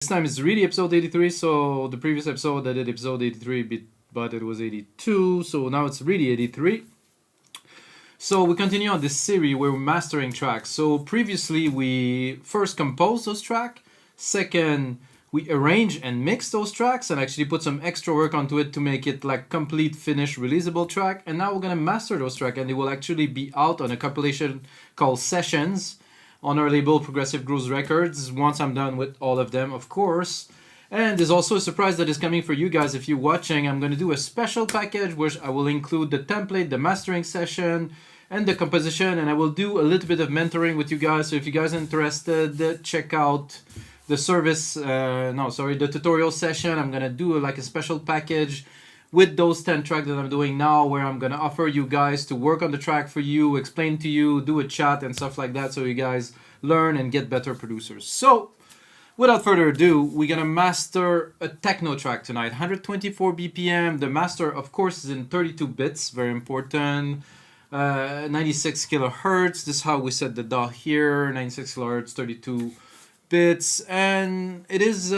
This time it's really episode 83, so the previous episode I did episode 83, but it was 82, so now it's really 83. So we continue on this series where we're mastering tracks. So previously we first composed those tracks, second we arrange and mix those tracks and actually put some extra work onto it to make it like complete finished releasable track, and now we're gonna master those tracks and they will actually be out on a compilation called Sessions on our label Progressive Grooves Records once I'm done with all of them, of course. And there's also a surprise that is coming for you guys if you're watching. I'm going to do a special package which I will include the template, the mastering session, and the composition, and I will do a little bit of mentoring with you guys. So if you guys are interested, check out the the tutorial session. I'm going to do like a special package with those 10 tracks that I'm doing now, where I'm going to offer you guys to work on the track for you, explain to you, do a chat and stuff like that, so you guys learn and get better producers. So without further ado, we're going to master a techno track tonight, 124 BPM. The master, of course, is in 32 bits, very important. 96 kilohertz, this is how we set the DAW here, 96 kilohertz, 32 bits, and it is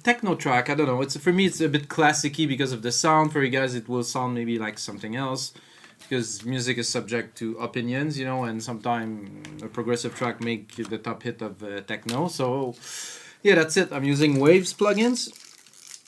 techno track. I don't know, for me it's a bit classic-y because of the sound. For you guys it will sound maybe like something else, because music is subject to opinions, you know, and sometimes a progressive track make the top hit of techno. So yeah, that's it. I'm using Waves plugins,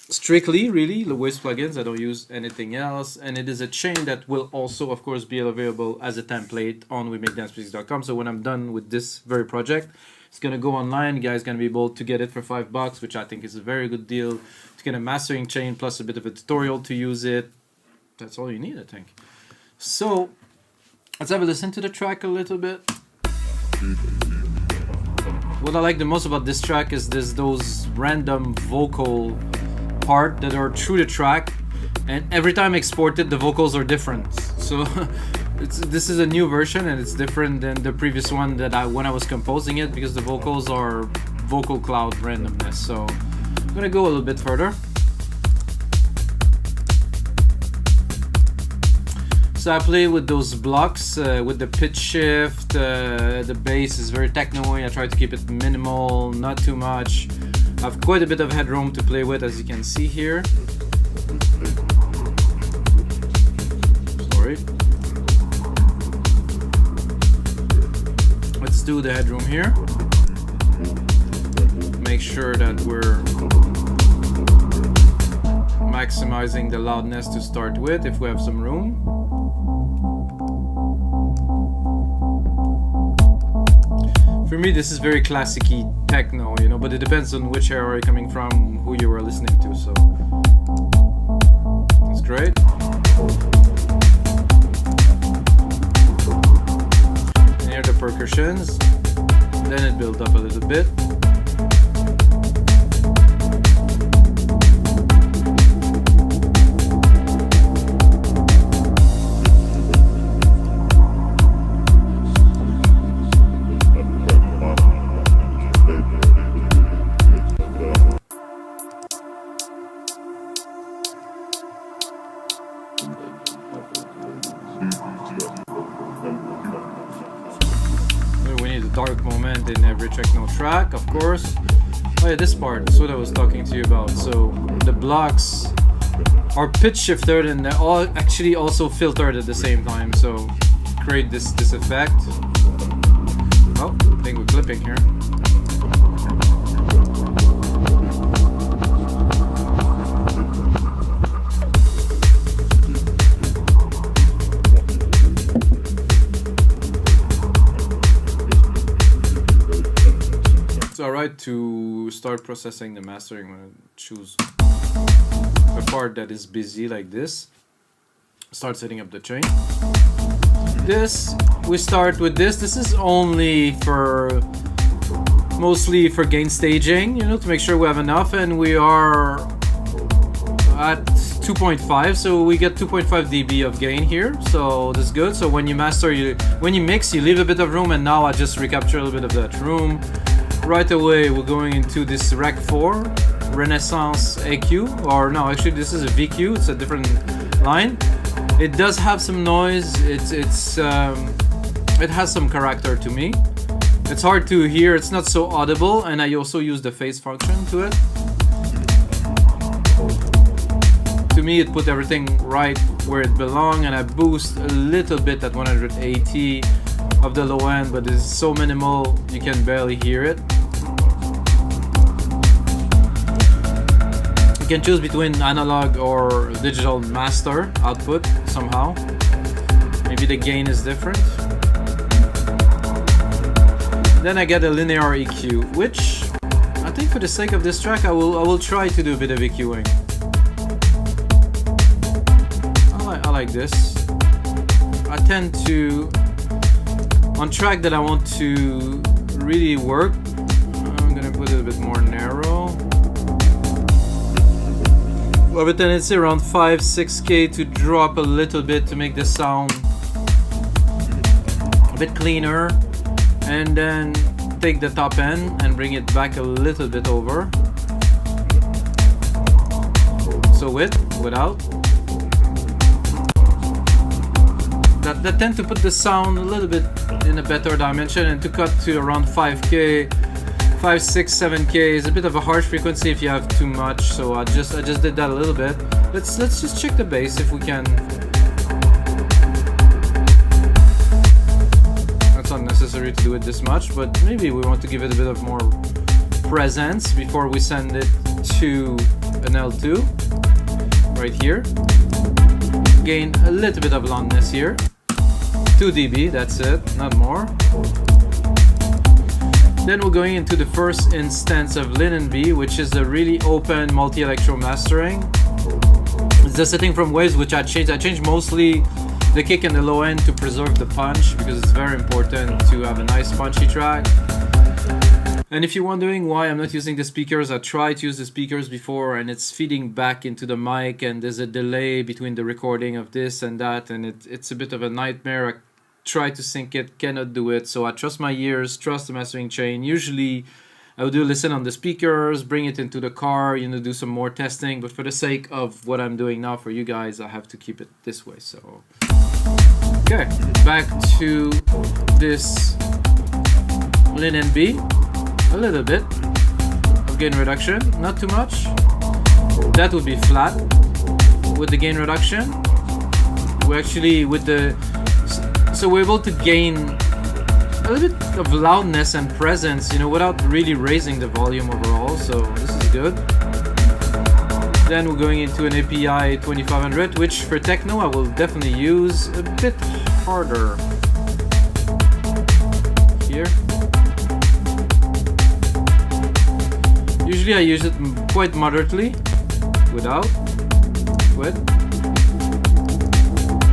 strictly really the Waves plugins. I don't use anything else, and it is a chain that will also of course be available as a template on WeMakeDanceMusic.com. so when I'm done with this very project, it's gonna go online. You guys gonna be able to get it for $5, which I think is a very good deal, to get a mastering chain plus a bit of a tutorial to use it. That's all you need, I think. So let's have a listen to the track a little bit. What I like the most about this track is those random vocal part that are through the track, and every time exported the vocals are different. So this is a new version and it's different than the previous one that when I was composing it, because the vocals are vocal cloud randomness. So I'm gonna go a little bit further. So I play with those blocks, with the pitch shift, the bass is very techno-y. I try to keep it minimal, not too much. I have quite a bit of headroom to play with, as you can see here. Sorry. Let's do the headroom here. Make sure that we're maximizing the loudness to start with, if we have some room. For me, this is very classic-y techno, you know, but it depends on which era you're coming from, who you are listening to, so that's great. And here the percussions, then it builds up a little bit. Dark moment in every techno track, of course. Oh yeah, this part is what I was talking to you about. So the blocks are pitch shifted and they're all actually also filtered at the same time, so create this effect. Oh, I think we're clipping here. Alright, to start processing the mastering, I'm going to choose a part that is busy like this. Start setting up the chain. We start with this. This is only mostly for gain staging, you know, to make sure we have enough, and we are at 2.5, so we get 2.5 dB of gain here, so that's good. So when you master, when you mix, you leave a bit of room, and now I just recapture a little bit of that room. Right away we're going into this Rec 4 Renaissance AQ, or no, actually this is a VQ, it's a different line. It does have some noise, it has some character to me. It's hard to hear, it's not so audible, and I also use the phase function to it. To me, it put everything right where it belongs, and I boost a little bit at 180 of the low end, but it's so minimal you can barely hear it. You can choose between analog or digital master output somehow. Maybe the gain is different. Then I get a linear EQ, which I think for the sake of this track I will try to do a bit of EQing. I like this. I tend to, on track that I want to really work, I'm gonna put it a bit more narrow. Well, but then it's around 5-6K to drop a little bit to make the sound a bit cleaner, and then take the top end and bring it back a little bit over. So with, without. That tend to put the sound a little bit in a better dimension, and to cut to around 5K, 5, 6, 7K is a bit of a harsh frequency if you have too much. So I just did that a little bit. Let's just check the bass if we can. That's not necessary to do it this much, but maybe we want to give it a bit of more presence before we send it to an L2 right here. Gain a little bit of loudness here. 2 dB, that's it, not more. Then we're going into the first instance of LIN MB, which is a really open multi-electro mastering. It's the setting from waves which I changed. I changed mostly the kick and the low end to preserve the punch, because it's very important to have a nice punchy track. And if you're wondering why I'm not using the speakers, I tried to use the speakers before and it's feeding back into the mic, and there's a delay between the recording of this and that, and it's a bit of a nightmare. I try to sync it, cannot do it, so I trust my ears, trust the mastering chain. Usually I would do listen on the speakers, bring it into the car, do some more testing, but for the sake of what I'm doing now for you guys, I have to keep it this way. So okay, back to this LIN MB. A little bit of gain reduction, not too much. That would be flat with the gain reduction. We actually, so we're able to gain a little bit of loudness and presence, without really raising the volume overall. So this is good. Then we're going into an API 2500, which for techno I will definitely use a bit harder here. Usually I use it quite moderately, without, with,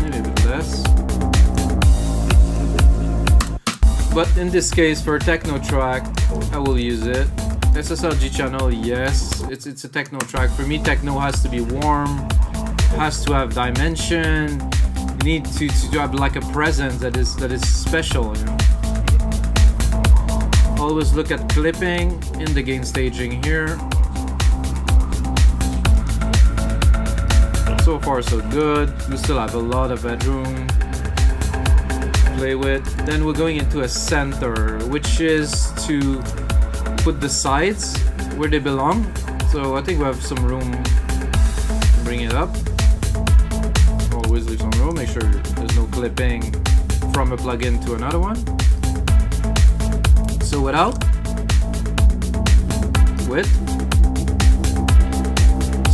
maybe a bit less. But in this case, for a techno track, I will use it. SSLG channel, yes, it's a techno track. For me, techno has to be warm, has to have dimension. You need to have like a presence that is special. Always look at clipping in the gain staging here. So far so good. We still have a lot of bedroom to play with. Then we're going into a center, which is to put the sides where they belong. So I think we have some room to bring it up. Always leave some room, make sure there's no clipping from a plugin to another one. So without, with.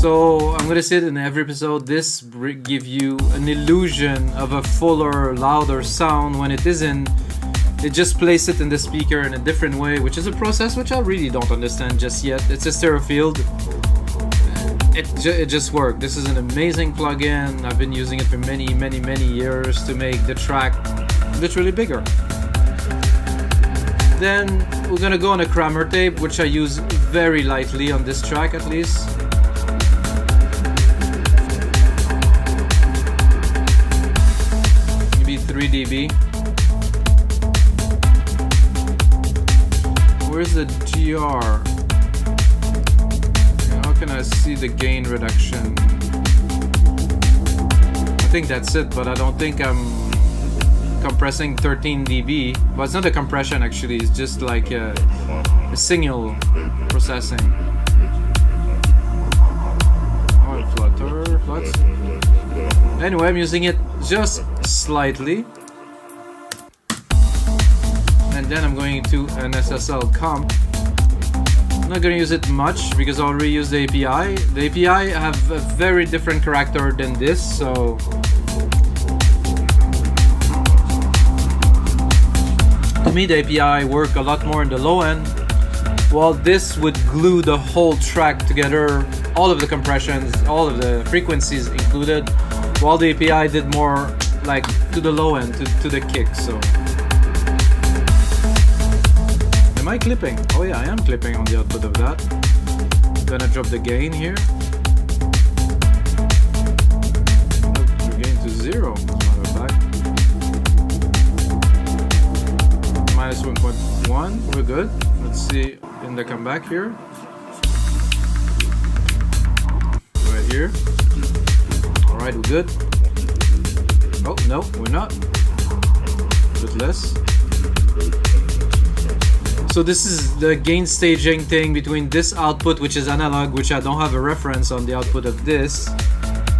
So I'm gonna say it in every episode, this give you an illusion of a fuller, louder sound when it isn't. It just places it in the speaker in a different way, which is a process which I really don't understand just yet. It's a stereo field. It just worked. This is an amazing plugin. I've been using it for many years to make the track literally bigger. Then we're gonna go on a Kramer tape, which I use very lightly on this track at least. Maybe 3 dB. Where's the GR? How can I see the gain reduction? I think that's it, but I don't think I'm compressing 13 dB, but it's not a compression actually, it's just like a signal processing. Oh, flux. Anyway, I'm using it just slightly. And then I'm going to an SSL comp. I'm not going to use it much because I already used the API. The API have a very different character than this, so to me the API work a lot more in the low end, while this would glue the whole track together, all of the compressions, all of the frequencies included, while the API did more like to the low end, to the kick. So am I clipping? Oh yeah, I am clipping on the output of that. I'm gonna drop the gain here. The gain to 0, as a matter of fact. Minus 1.1, we're good. Let's see in the comeback here. Right here. Alright, we're good. Oh, no, we're not. A bit less. So this is the gain staging thing between this output, which is analog, which I don't have a reference on the output of this,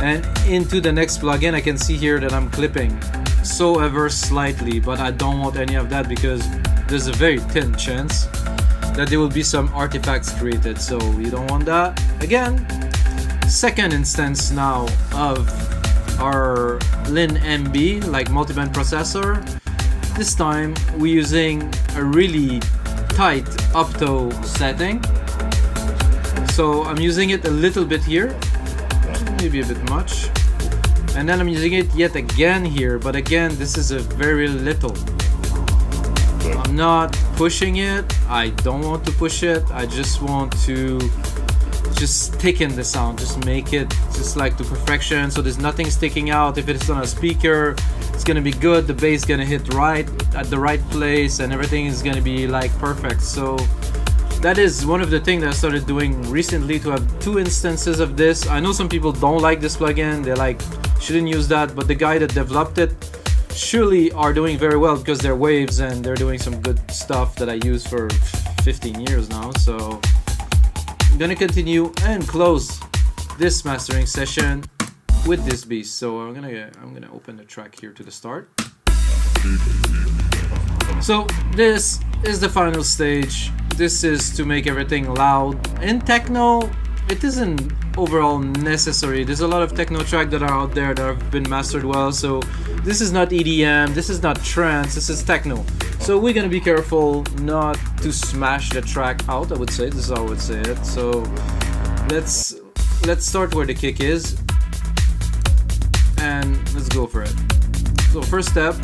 and into the next plugin. I can see here that I'm clipping so ever slightly, but I don't want any of that because there's a very thin chance that there will be some artifacts created, so you don't want that. Again, second instance now of our LIN MB, like multiband processor. This time we're using a really tight opto setting, so I'm using it a little bit here, maybe a bit much, and then I'm using it yet again here, but again this is a very little. I'm not pushing it, I don't want to push it, I just want to just thicken the sound, just make it just like to perfection, so there's nothing sticking out. If it's on a speaker, it's gonna be good, the bass gonna hit right at the right place, and everything is gonna be like perfect. So that is one of the things that I started doing recently, to have 2 instances of this. I know some people don't like this plugin, they're like, shouldn't use that, but the guy that developed it surely are doing very well because they're waves and they're doing some good stuff that I use for 15 years now. So I'm gonna continue and close this mastering session with this beast. So I'm gonna open the track here to the start. So this is the final stage. This is to make everything loud. In techno, it isn't overall necessary. There's a lot of techno tracks that are out there that have been mastered well. So this is not EDM, this is not trance, this is techno. So we're gonna be careful not to smash the track out, I would say. This is how I would say it. So let's start where the kick is and let's go for it. So first step,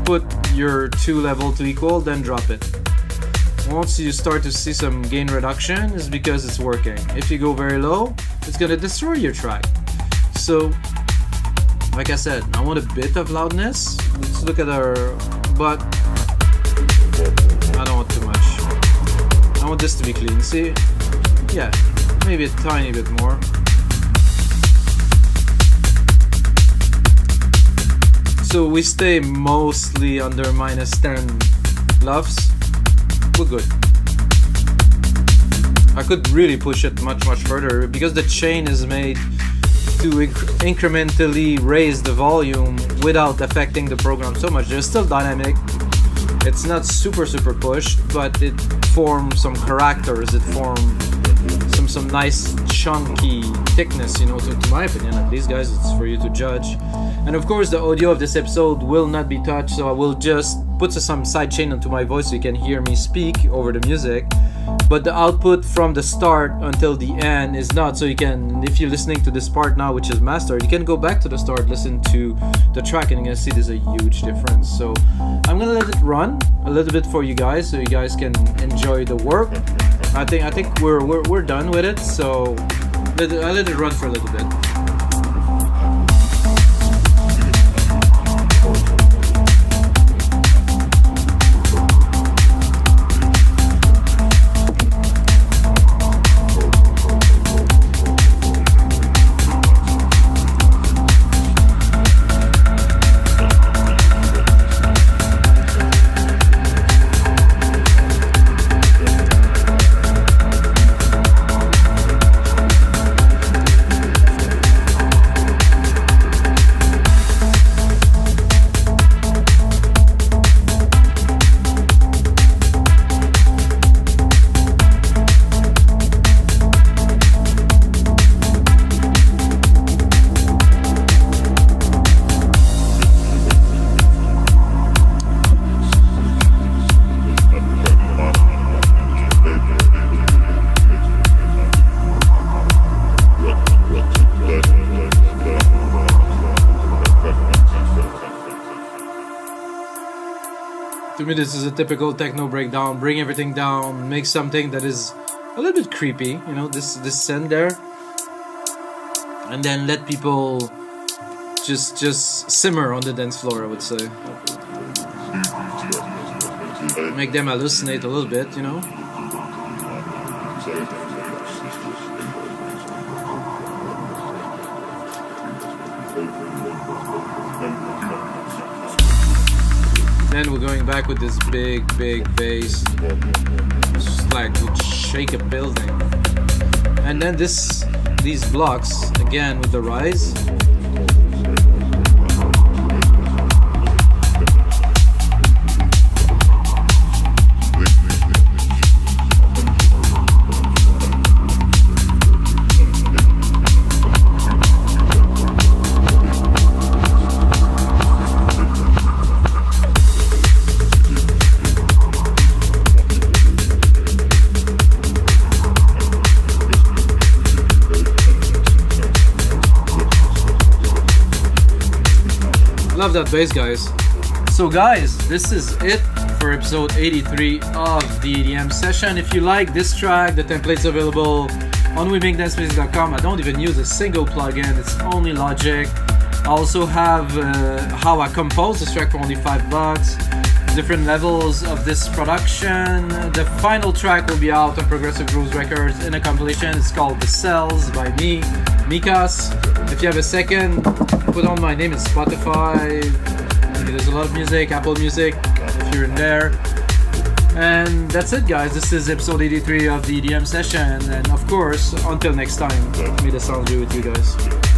put your 2 level to equal, then drop it. Once you start to see some gain reduction, it's because it's working. If you go very low, it's gonna destroy your track. So like I said, I want a bit of loudness. Let's look at our, but I don't want too much. I want this to be clean. See? Yeah, maybe a tiny bit more. So we stay mostly under minus 10 LUFS. We're good. I could really push it much further because the chain is made to incrementally raise the volume without affecting the program so much. There's still dynamic. It's not super pushed, but it forms some characters. It forms some nice chunky thickness, you know, to my opinion at least, guys. It's for you to judge. And of course the audio of this episode will not be touched, so I will just put some sidechain onto my voice so you can hear me speak over the music. But the output from the start until the end is not, so you can, if you're listening to this part now which is mastered, you can go back to the start, listen to the track, and you're gonna see there's a huge difference. So I'm gonna let it run a little bit for you guys so you guys can enjoy the work. I think we're done with it, so I'll let it run for a little bit. me, this is a typical techno breakdown. Bring everything down, make something that is a little bit creepy, you know, this send there, and then let people just simmer on the dance floor, I would say. Make them hallucinate a little bit, you know. Then we're going back with this big bass, just like would shake a building. And then these blocks again with the rise. Love that bass, guys. So guys, this is it for episode 83 of the EDM session. If you like this track, the template's available on webingdancemusic.com. I don't even use a single plugin, it's only Logic. I also have how I compose this track for only $5. Different levels of this production. The final track will be out on Progressive Grooves Records in a compilation. It's called The Cells by me, Mikas. If you have a second, put on my name in Spotify. There's a lot of music, Apple Music, if you're in there. And that's it, guys. This is episode 83 of the EDM session. And of course, until next time, may the sound be with you guys.